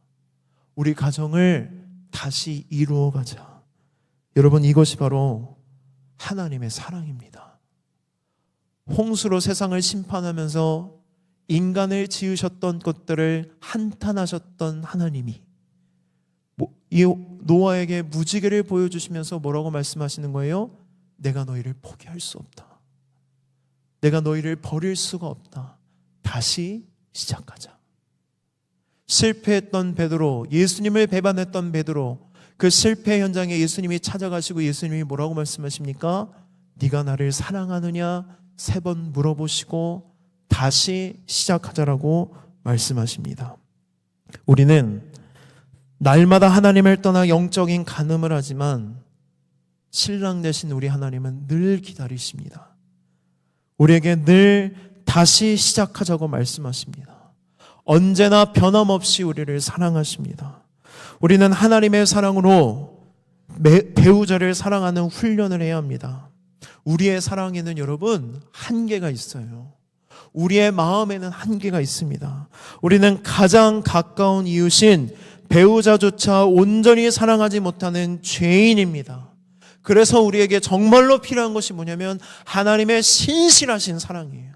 우리 가정을 다시 이루어가자. 여러분, 이것이 바로 하나님의 사랑입니다. 홍수로 세상을 심판하면서 인간을 지으셨던 것들을 한탄하셨던 하나님이 이 노아에게 무지개를 보여주시면서 뭐라고 말씀하시는 거예요? 내가 너희를 포기할 수 없다. 내가 너희를 버릴 수가 없다. 다시 시작하자. 실패했던 베드로, 예수님을 배반했던 베드로, 그 실패 현장에 예수님이 찾아가시고 예수님이 뭐라고 말씀하십니까? 네가 나를 사랑하느냐 3번 물어보시고 다시 시작하자라고 말씀하십니다. 우리는 날마다 하나님을 떠나 영적인 간음을 하지만 신랑 되신 우리 하나님은 늘 기다리십니다. 우리에게 늘 다시 시작하자고 말씀하십니다. 언제나 변함없이 우리를 사랑하십니다. 우리는 하나님의 사랑으로 배우자를 사랑하는 훈련을 해야 합니다. 우리의 사랑에는 여러분 한계가 있어요. 우리의 마음에는 한계가 있습니다. 우리는 가장 가까운 이웃인 배우자조차 온전히 사랑하지 못하는 죄인입니다. 그래서 우리에게 정말로 필요한 것이 뭐냐면 하나님의 신실하신 사랑이에요.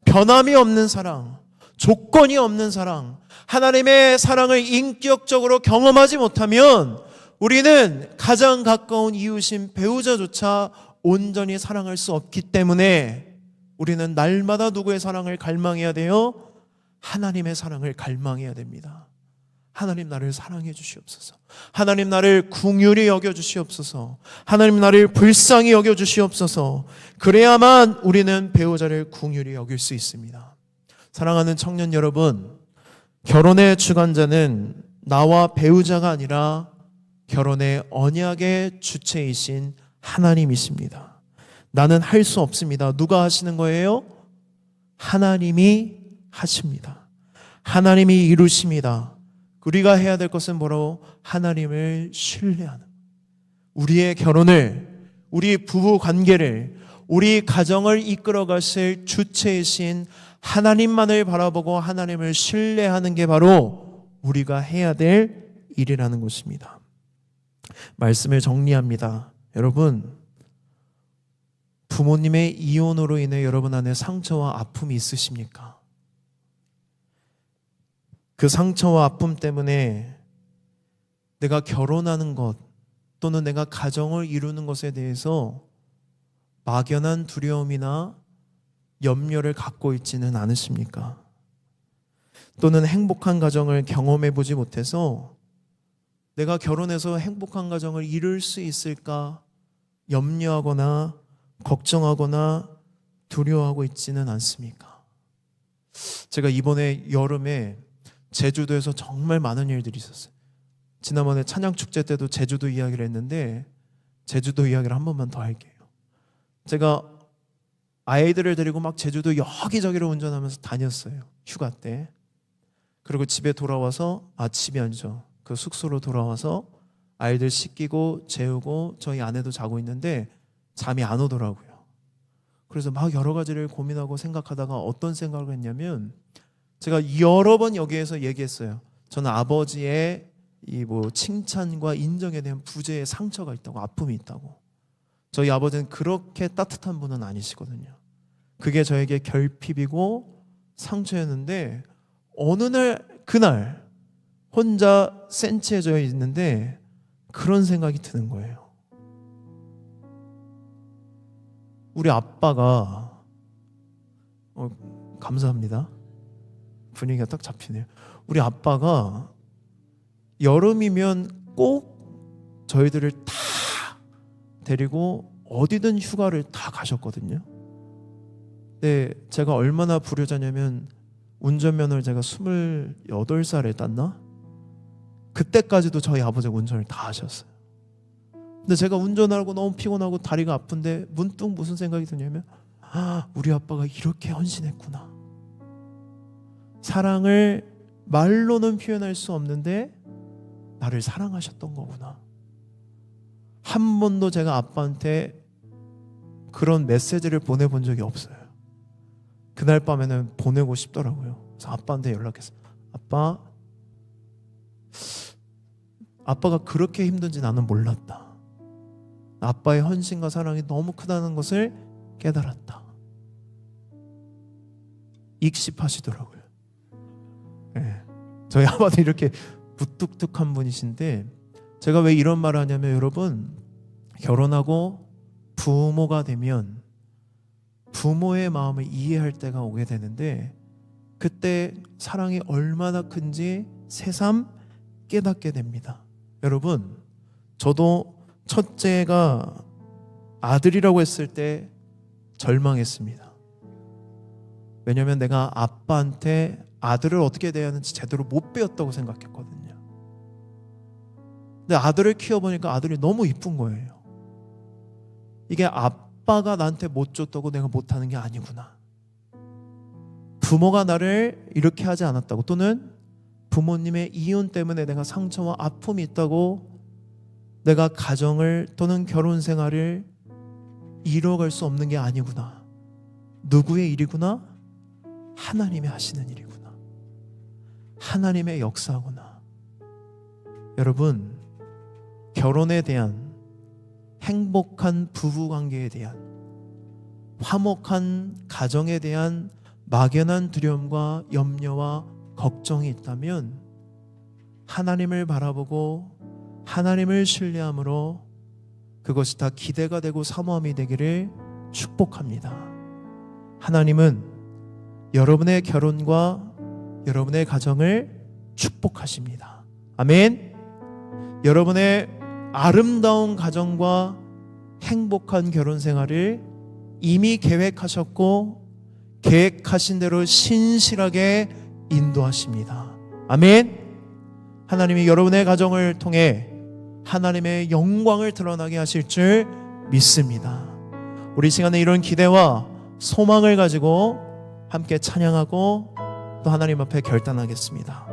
변함이 없는 사랑, 조건이 없는 사랑, 하나님의 사랑을 인격적으로 경험하지 못하면 우리는 가장 가까운 이웃인 배우자조차 온전히 사랑할 수 없기 때문에 우리는 날마다 누구의 사랑을 갈망해야 돼요? 하나님의 사랑을 갈망해야 됩니다. 하나님 나를 사랑해 주시옵소서. 하나님 나를 긍휼히 여겨 주시옵소서. 하나님 나를 불쌍히 여겨 주시옵소서. 그래야만 우리는 배우자를 긍휼히 여길 수 있습니다. 사랑하는 청년 여러분, 결혼의 주관자는 나와 배우자가 아니라 결혼의 언약의 주체이신 하나님이십니다. 나는 할 수 없습니다. 누가 하시는 거예요? 하나님이 하십니다. 하나님이 이루십니다. 우리가 해야 될 것은 뭐로? 하나님을 신뢰하는, 우리의 결혼을, 우리 부부 관계를, 우리 가정을 이끌어 가실 주체이신 하나님만을 바라보고 하나님을 신뢰하는 게 바로 우리가 해야 될 일이라는 것입니다. 말씀을 정리합니다. 여러분, 부모님의 이혼으로 인해 여러분 안에 상처와 아픔이 있으십니까? 그 상처와 아픔 때문에 내가 결혼하는 것 또는 내가 가정을 이루는 것에 대해서 막연한 두려움이나 염려를 갖고 있지는 않으십니까? 또는 행복한 가정을 경험해 보지 못해서 내가 결혼해서 행복한 가정을 이룰 수 있을까 염려하거나 걱정하거나 두려워하고 있지는 않습니까? 제가 이번에 여름에 제주도에서 정말 많은 일들이 있었어요. 지난번에 찬양축제 때도 제주도 이야기를 했는데 제주도 이야기를 한 번만 더 할게요. 제가 아이들을 데리고 막 제주도 여기저기를 운전하면서 다녔어요. 휴가 때. 그리고 집에 돌아와서, 집이 아니죠. 그 숙소로 돌아와서 아이들 씻기고 재우고 저희 아내도 자고 있는데 잠이 안 오더라고요. 그래서 막 여러 가지를 고민하고 생각하다가 어떤 생각을 했냐면, 제가 여러 번 여기에서 얘기했어요. 저는 아버지의 이 칭찬과 인정에 대한 부재의 상처가 있다고, 아픔이 있다고. 저희 아버지는 그렇게 따뜻한 분은 아니시거든요. 그게 저에게 결핍이고 상처였는데 어느 날 그날 혼자 센치해져 있는데 그런 생각이 드는 거예요. 우리 아빠가 감사합니다. 분위기가 딱 잡히네요. 우리 아빠가 여름이면 꼭 저희들을 다 데리고 어디든 휴가를 다 가셨거든요. 근데 제가 얼마나 불효자냐면 운전면허를 제가 28살에 땄나? 그때까지도 저희 아버지가 운전을 다 하셨어요. 근데 제가 운전하고 너무 피곤하고 다리가 아픈데 문득 무슨 생각이 드냐면 우리 아빠가 이렇게 헌신했구나. 사랑을 말로는 표현할 수 없는데 나를 사랑하셨던 거구나. 한 번도 제가 아빠한테 그런 메시지를 보내본 적이 없어요. 그날 밤에는 보내고 싶더라고요. 그래서 아빠한테 연락했어요. 아빠가 그렇게 힘든지 나는 몰랐다. 아빠의 헌신과 사랑이 너무 크다는 것을 깨달았다. 익십하시더라고요. 네. 저희 아빠도 이렇게 무뚝뚝한 분이신데 제가 왜 이런 말을 하냐면 여러분 결혼하고 부모가 되면 부모의 마음을 이해할 때가 오게 되는데 그때 사랑이 얼마나 큰지 새삼 깨닫게 됩니다. 여러분 저도 첫째가 아들이라고 했을 때 절망했습니다. 왜냐하면 내가 아빠한테 아들을 어떻게 대해야 하는지 제대로 못 배웠다고 생각했거든요. 근데 아들을 키워보니까 아들이 너무 이쁜 거예요. 이게 아빠가 나한테 못 줬다고 내가 못하는 게 아니구나. 부모가 나를 이렇게 하지 않았다고 또는 부모님의 이혼 때문에 내가 상처와 아픔이 있다고 내가 가정을 또는 결혼 생활을 이뤄갈 수 없는 게 아니구나. 누구의 일이구나? 하나님이 하시는 일이구나. 하나님의 역사구나. 여러분 결혼에 대한 행복한 부부관계에 대한 화목한 가정에 대한 막연한 두려움과 염려와 걱정이 있다면 하나님을 바라보고 하나님을 신뢰함으로 그것이 다 기대가 되고 사모함이 되기를 축복합니다. 하나님은 여러분의 결혼과 여러분의 가정을 축복하십니다. 아멘. 여러분의 아름다운 가정과 행복한 결혼 생활을 이미 계획하셨고 계획하신 대로 신실하게 인도하십니다. 아멘. 하나님이 여러분의 가정을 통해 하나님의 영광을 드러나게 하실 줄 믿습니다. 우리 시간에 이런 기대와 소망을 가지고 함께 찬양하고 또 하나님 앞에 결단하겠습니다.